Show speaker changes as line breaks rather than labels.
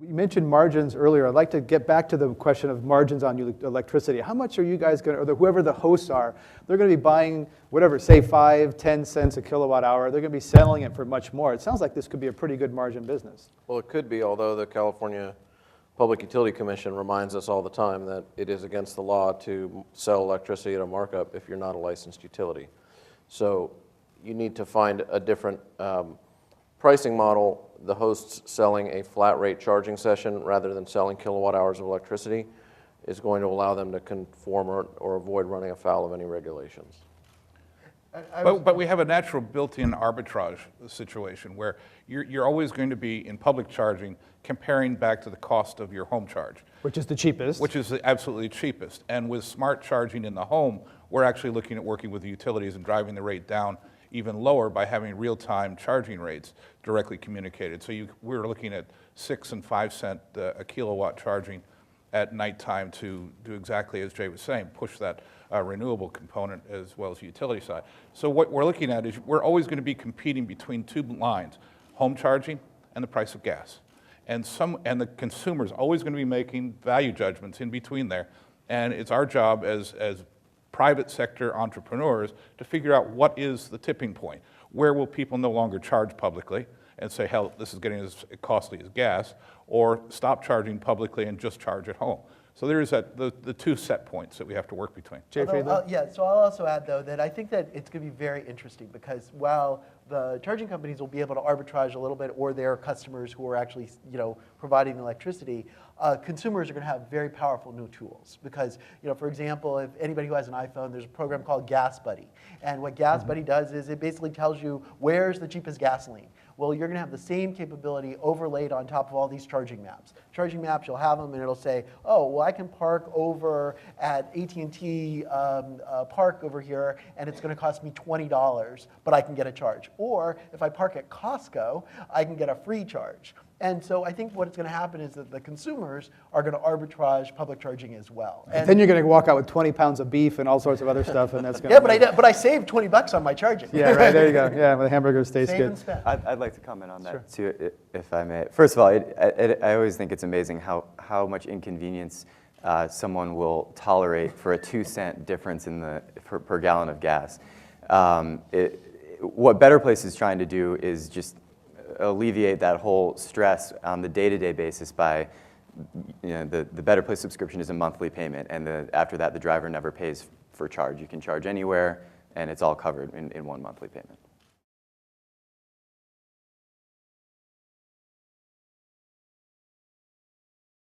You mentioned margins earlier. I'd like to get back to the question of margins on electricity. How much are you guys going to, or whoever the hosts are, they're going to be buying whatever, say 5, 10 cents a kilowatt hour. They're going to be selling it for much more. It sounds like this could be a pretty good margin business.
Well, it could be, although the California Public Utility Commission reminds us all the time that it is against the law to sell electricity at a markup if you're not a licensed utility. So you need to find a different pricing model. The hosts selling a flat rate charging session rather than selling kilowatt hours of electricity is going to allow them to conform or avoid running afoul of any regulations.
But we have a natural built-in arbitrage situation where you're always going to be in public charging comparing back to the cost of your home charge.
Which is the cheapest.
Which is the absolutely cheapest. And with smart charging in the home, we're actually looking at working with the utilities and driving the rate down even lower by having real-time charging rates directly communicated. So we're looking at 6 and 5 cent a kilowatt charging at nighttime to do exactly as Jay was saying, push that renewable component as well as the utility side. So what we're looking at is we're always going to be competing between two lines, home charging and the price of gas. And the consumer's always going to be making value judgments in between there. And it's our job as private sector entrepreneurs to figure out what is the tipping point. Where will people no longer charge publicly and say, hell, this is getting as costly as gas, or stop charging publicly and just charge at home. So there is the two set points that we have to work between.
Jay Friedland?
Yeah, so I'll also add, though, that I think that it's going to be very interesting because while the charging companies will be able to arbitrage a little bit, or their customers who are actually, providing the electricity, consumers are going to have very powerful new tools. Because, for example, if anybody who has an iPhone, there's a program called Gas Buddy. And what Gas Buddy does is it basically tells you where's the cheapest gasoline. Well, you're going to have the same capability overlaid on top of all these charging maps. Charging maps, you'll have them, and it'll say, oh, well, I can park over at AT&T Park over here, and it's going to cost me $20, but I can get a charge. Or if I park at Costco, I can get a free charge. And so I think what's going to happen is that the consumers are going to arbitrage public charging as well.
And then you're going to walk out with 20 pounds of beef and all sorts of other stuff, and that's going
to... Yeah, but I saved $20 on my charging.
Yeah, right, there you go. Yeah, the hamburgers taste good.
I'd like to comment on that, too, if I may. First of all, I always think it's amazing how much inconvenience someone will tolerate for a 2-cent difference in per gallon of gas. What Better Place is trying to do is just alleviate that whole stress on the day-to-day basis by, the Better Place subscription is a monthly payment, and after that the driver never pays for charge. You can charge anywhere, and it's all covered in one monthly payment.